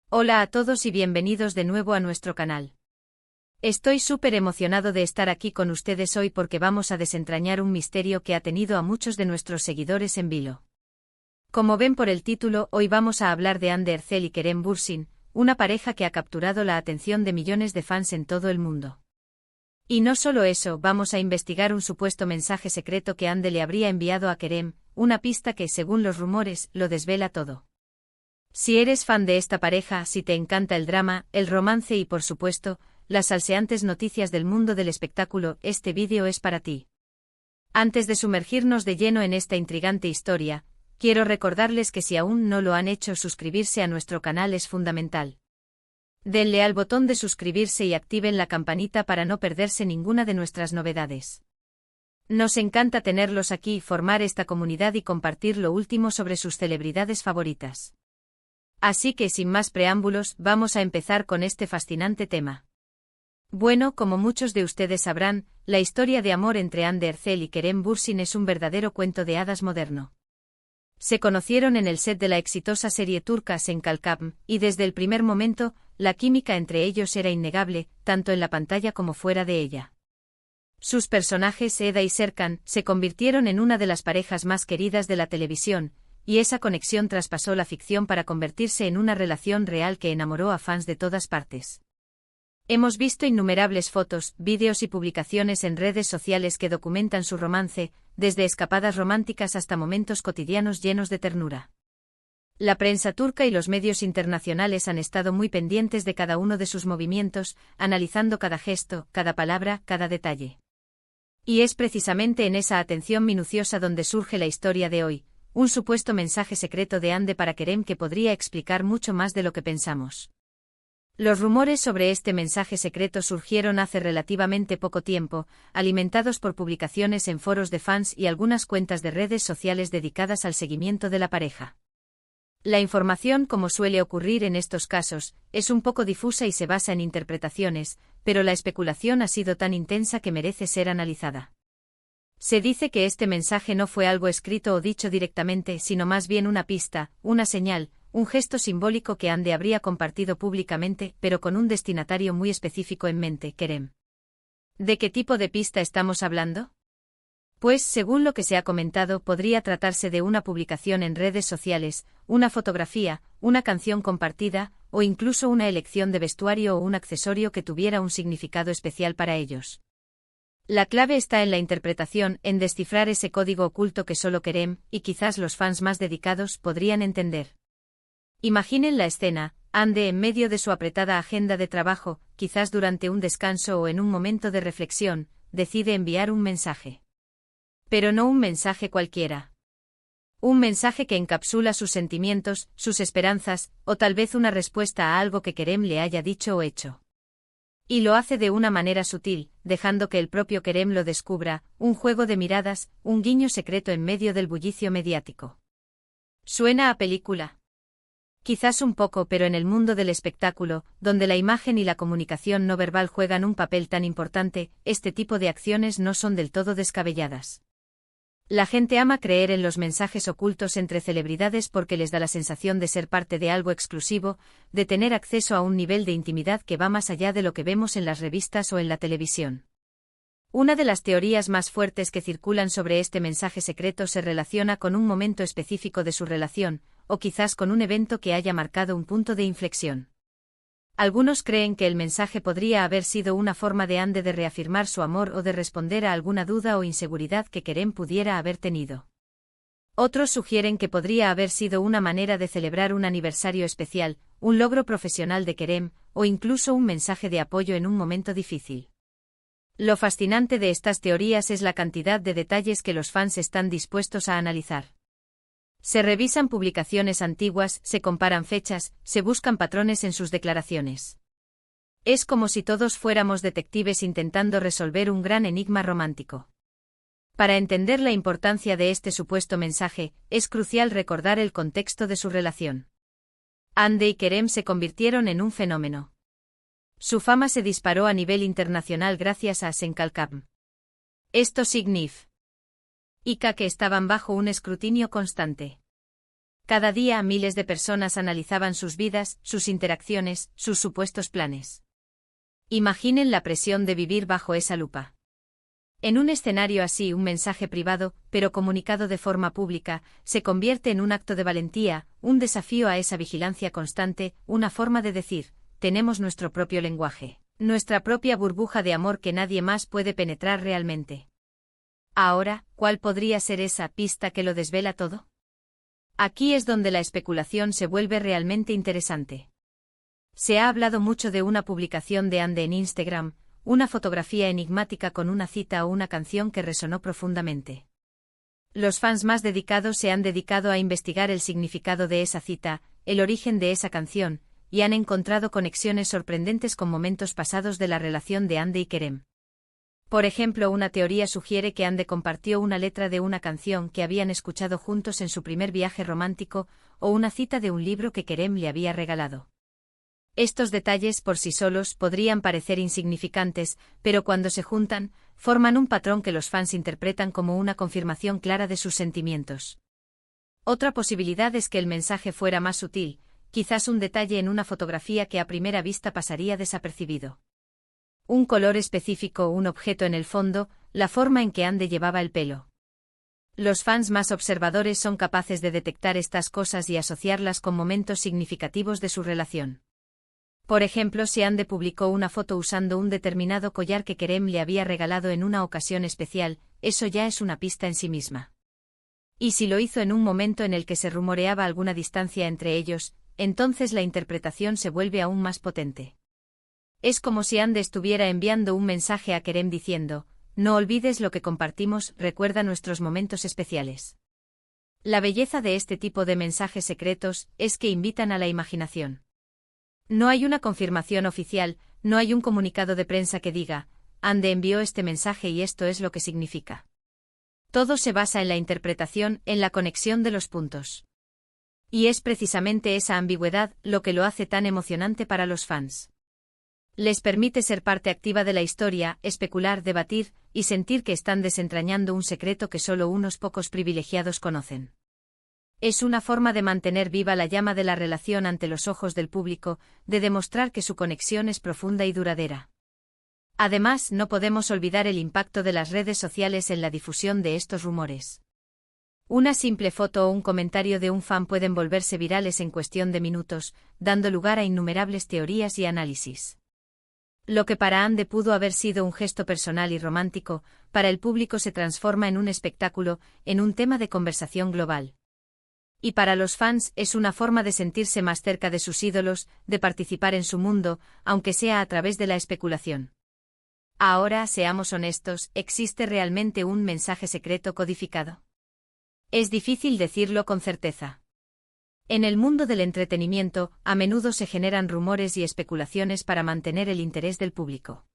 Hola a todos y bienvenidos de nuevo a nuestro canal. Estoy súper emocionado de estar aquí con ustedes hoy porque vamos a desentrañar un misterio que ha tenido a muchos de nuestros seguidores en vilo. Como ven por el título, hoy vamos a hablar de Hande Erçel y Kerem Bürsin, una pareja que ha capturado la atención de millones de fans en todo el mundo. Y no solo eso, vamos a investigar un supuesto mensaje secreto que Hande le habría enviado a Kerem, una pista que, según los rumores, lo desvela todo. Si eres fan de esta pareja, si te encanta el drama, el romance y por supuesto, las salseantes noticias del mundo del espectáculo, este vídeo es para ti. Antes de sumergirnos de lleno en esta intrigante historia, quiero recordarles que si aún no lo han hecho, suscribirse a nuestro canal es fundamental. Denle al botón de suscribirse y activen la campanita para no perderse ninguna de nuestras novedades. Nos encanta tenerlos aquí, formar esta comunidad y compartir lo último sobre sus celebridades favoritas. Así que sin más preámbulos, vamos a empezar con este fascinante tema. Bueno, como muchos de ustedes sabrán, la historia de amor entre Hande Erçel y Kerem Bürsin es un verdadero cuento de hadas moderno. Se conocieron en el set de la exitosa serie turca Sen Kalkam, y desde el primer momento, la química entre ellos era innegable, tanto en la pantalla como fuera de ella. Sus personajes, Eda y Serkan, se convirtieron en una de las parejas más queridas de la televisión, y esa conexión traspasó la ficción para convertirse en una relación real que enamoró a fans de todas partes. Hemos visto innumerables fotos, vídeos y publicaciones en redes sociales que documentan su romance, desde escapadas románticas hasta momentos cotidianos llenos de ternura. La prensa turca y los medios internacionales han estado muy pendientes de cada uno de sus movimientos, analizando cada gesto, cada palabra, cada detalle. Y es precisamente en esa atención minuciosa donde surge la historia de hoy. Un supuesto mensaje secreto de Hande para Kerem que podría explicar mucho más de lo que pensamos. Los rumores sobre este mensaje secreto surgieron hace relativamente poco tiempo, alimentados por publicaciones en foros de fans y algunas cuentas de redes sociales dedicadas al seguimiento de la pareja. La información, como suele ocurrir en estos casos, es un poco difusa y se basa en interpretaciones, pero la especulación ha sido tan intensa que merece ser analizada. Se dice que este mensaje no fue algo escrito o dicho directamente, sino más bien una pista, una señal, un gesto simbólico que Hande habría compartido públicamente, pero con un destinatario muy específico en mente, Kerem. ¿De qué tipo de pista estamos hablando? Pues, según lo que se ha comentado, podría tratarse de una publicación en redes sociales, una fotografía, una canción compartida, o incluso una elección de vestuario o un accesorio que tuviera un significado especial para ellos. La clave está en la interpretación, en descifrar ese código oculto que solo Kerem, y quizás los fans más dedicados, podrían entender. Imaginen la escena, Hande en medio de su apretada agenda de trabajo, quizás durante un descanso o en un momento de reflexión, decide enviar un mensaje. Pero no un mensaje cualquiera. Un mensaje que encapsula sus sentimientos, sus esperanzas, o tal vez una respuesta a algo que Kerem le haya dicho o hecho. Y lo hace de una manera sutil, dejando que el propio Kerem lo descubra, un juego de miradas, un guiño secreto en medio del bullicio mediático. ¿Suena a película? Quizás un poco, pero en el mundo del espectáculo, donde la imagen y la comunicación no verbal juegan un papel tan importante, este tipo de acciones no son del todo descabelladas. La gente ama creer en los mensajes ocultos entre celebridades porque les da la sensación de ser parte de algo exclusivo, de tener acceso a un nivel de intimidad que va más allá de lo que vemos en las revistas o en la televisión. Una de las teorías más fuertes que circulan sobre este mensaje secreto se relaciona con un momento específico de su relación, o quizás con un evento que haya marcado un punto de inflexión. Algunos creen que el mensaje podría haber sido una forma de Hande de reafirmar su amor o de responder a alguna duda o inseguridad que Kerem pudiera haber tenido. Otros sugieren que podría haber sido una manera de celebrar un aniversario especial, un logro profesional de Kerem, o incluso un mensaje de apoyo en un momento difícil. Lo fascinante de estas teorías es la cantidad de detalles que los fans están dispuestos a analizar. Se revisan publicaciones antiguas, se comparan fechas, se buscan patrones en sus declaraciones. Es como si todos fuéramos detectives intentando resolver un gran enigma romántico. Para entender la importancia de este supuesto mensaje, es crucial recordar el contexto de su relación. Hande y Kerem se convirtieron en un fenómeno. Su fama se disparó a nivel internacional gracias a Sen Kalkam. Esto significa que estaban bajo un escrutinio constante. Cada día miles de personas analizaban sus vidas, sus interacciones, sus supuestos planes. Imaginen la presión de vivir bajo esa lupa. En un escenario así, un mensaje privado, pero comunicado de forma pública, se convierte en un acto de valentía, un desafío a esa vigilancia constante, una forma de decir, tenemos nuestro propio lenguaje, nuestra propia burbuja de amor que nadie más puede penetrar realmente. Ahora, ¿cuál podría ser esa pista que lo desvela todo? Aquí es donde la especulación se vuelve realmente interesante. Se ha hablado mucho de una publicación de Ande en Instagram, una fotografía enigmática con una cita o una canción que resonó profundamente. Los fans más dedicados se han dedicado a investigar el significado de esa cita, el origen de esa canción, y han encontrado conexiones sorprendentes con momentos pasados de la relación de Ande y Kerem. Por ejemplo, una teoría sugiere que Ande compartió una letra de una canción que habían escuchado juntos en su primer viaje romántico, o una cita de un libro que Kerem le había regalado. Estos detalles por sí solos podrían parecer insignificantes, pero cuando se juntan, forman un patrón que los fans interpretan como una confirmación clara de sus sentimientos. Otra posibilidad es que el mensaje fuera más sutil, quizás un detalle en una fotografía que a primera vista pasaría desapercibido. Un color específico o un objeto en el fondo, la forma en que Ande llevaba el pelo. Los fans más observadores son capaces de detectar estas cosas y asociarlas con momentos significativos de su relación. Por ejemplo, si Ande publicó una foto usando un determinado collar que Kerem le había regalado en una ocasión especial, eso ya es una pista en sí misma. Y si lo hizo en un momento en el que se rumoreaba alguna distancia entre ellos, entonces la interpretación se vuelve aún más potente. Es como si Ande estuviera enviando un mensaje a Kerem diciendo, no olvides lo que compartimos, recuerda nuestros momentos especiales. La belleza de este tipo de mensajes secretos es que invitan a la imaginación. No hay una confirmación oficial, no hay un comunicado de prensa que diga, Ande envió este mensaje y esto es lo que significa. Todo se basa en la interpretación, en la conexión de los puntos. Y es precisamente esa ambigüedad lo que lo hace tan emocionante para los fans. Les permite ser parte activa de la historia, especular, debatir, y sentir que están desentrañando un secreto que solo unos pocos privilegiados conocen. Es una forma de mantener viva la llama de la relación ante los ojos del público, de demostrar que su conexión es profunda y duradera. Además, no podemos olvidar el impacto de las redes sociales en la difusión de estos rumores. Una simple foto o un comentario de un fan pueden volverse virales en cuestión de minutos, dando lugar a innumerables teorías y análisis. Lo que para Ande pudo haber sido un gesto personal y romántico, para el público se transforma en un espectáculo, en un tema de conversación global. Y para los fans es una forma de sentirse más cerca de sus ídolos, de participar en su mundo, aunque sea a través de la especulación. Ahora, seamos honestos, ¿existe realmente un mensaje secreto codificado? Es difícil decirlo con certeza. En el mundo del entretenimiento, a menudo se generan rumores y especulaciones para mantener el interés del público.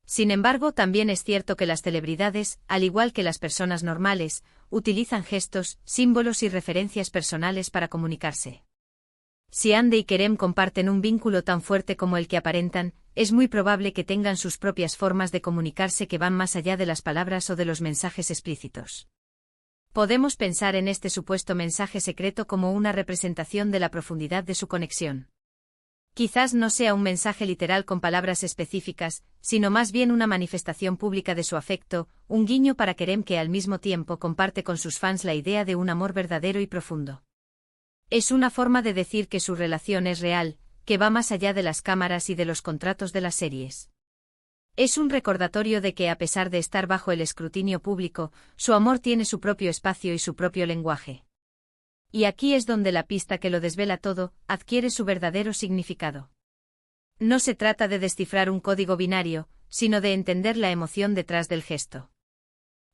Sin embargo, también es cierto que las celebridades, al igual que las personas normales, utilizan gestos, símbolos y referencias personales para comunicarse. Si Ande y Kerem comparten un vínculo tan fuerte como el que aparentan, es muy probable que tengan sus propias formas de comunicarse que van más allá de las palabras o de los mensajes explícitos. Podemos pensar en este supuesto mensaje secreto como una representación de la profundidad de su conexión. Quizás no sea un mensaje literal con palabras específicas, sino más bien una manifestación pública de su afecto, un guiño para Kerem que al mismo tiempo comparte con sus fans la idea de un amor verdadero y profundo. Es una forma de decir que su relación es real, que va más allá de las cámaras y de los contratos de las series. Es un recordatorio de que a pesar de estar bajo el escrutinio público, su amor tiene su propio espacio y su propio lenguaje. Y aquí es donde la pista que lo desvela todo, adquiere su verdadero significado. No se trata de descifrar un código binario, sino de entender la emoción detrás del gesto.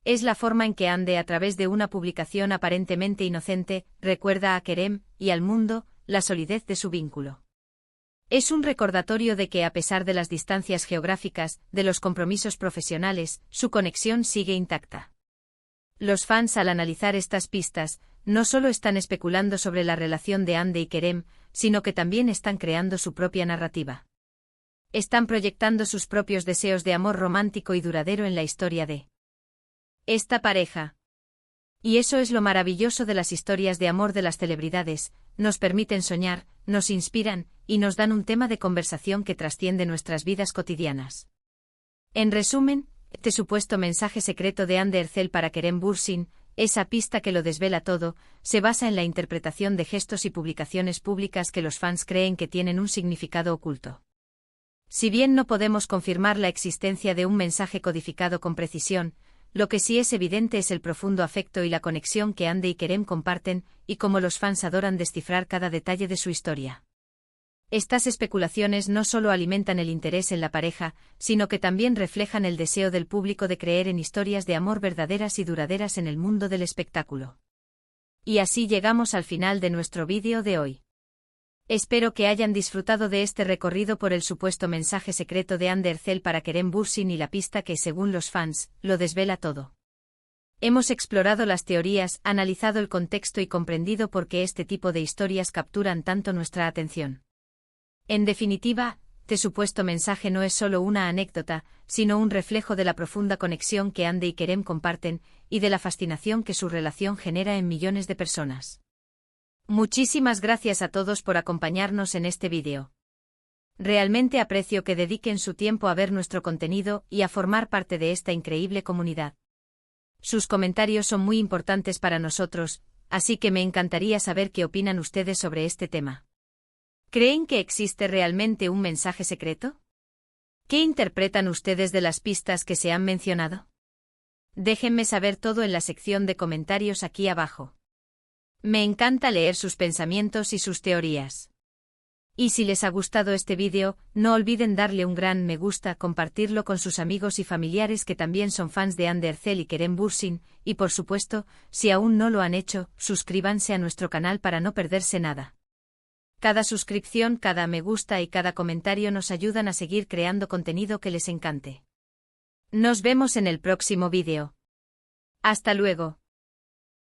Es la forma en que Ande, a través de una publicación aparentemente inocente, recuerda a Kerem, y al mundo, la solidez de su vínculo. Es un recordatorio de que a pesar de las distancias geográficas, de los compromisos profesionales, su conexión sigue intacta. Los fans al analizar estas pistas, no solo están especulando sobre la relación de Ande y Kerem, sino que también están creando su propia narrativa. Están proyectando sus propios deseos de amor romántico y duradero en la historia de esta pareja. Y eso es lo maravilloso de las historias de amor de las celebridades, nos permiten soñar, nos inspiran, y nos dan un tema de conversación que trasciende nuestras vidas cotidianas. En resumen, este supuesto mensaje secreto de Ander Cell para Kerem Bürsin, esa pista que lo desvela todo, se basa en la interpretación de gestos y publicaciones públicas que los fans creen que tienen un significado oculto. Si bien no podemos confirmar la existencia de un mensaje codificado con precisión, lo que sí es evidente es el profundo afecto y la conexión que Hande y Kerem comparten, y cómo los fans adoran descifrar cada detalle de su historia. Estas especulaciones no solo alimentan el interés en la pareja, sino que también reflejan el deseo del público de creer en historias de amor verdaderas y duraderas en el mundo del espectáculo. Y así llegamos al final de nuestro vídeo de hoy. Espero que hayan disfrutado de este recorrido por el supuesto mensaje secreto de Ander Cell para Kerem Bürsin y la pista que, según los fans, lo desvela todo. Hemos explorado las teorías, analizado el contexto y comprendido por qué este tipo de historias capturan tanto nuestra atención. En definitiva, este supuesto mensaje no es solo una anécdota, sino un reflejo de la profunda conexión que Hande y Kerem comparten, y de la fascinación que su relación genera en millones de personas. Muchísimas gracias a todos por acompañarnos en este vídeo. Realmente aprecio que dediquen su tiempo a ver nuestro contenido y a formar parte de esta increíble comunidad. Sus comentarios son muy importantes para nosotros, así que me encantaría saber qué opinan ustedes sobre este tema. ¿Creen que existe realmente un mensaje secreto? ¿Qué interpretan ustedes de las pistas que se han mencionado? Déjenme saber todo en la sección de comentarios aquí abajo. Me encanta leer sus pensamientos y sus teorías. Y si les ha gustado este vídeo, no olviden darle un gran me gusta, compartirlo con sus amigos y familiares que también son fans de Ander Cell y Kerem Bürsin, y por supuesto, si aún no lo han hecho, suscríbanse a nuestro canal para no perderse nada. Cada suscripción, cada me gusta y cada comentario nos ayudan a seguir creando contenido que les encante. Nos vemos en el próximo vídeo. Hasta luego.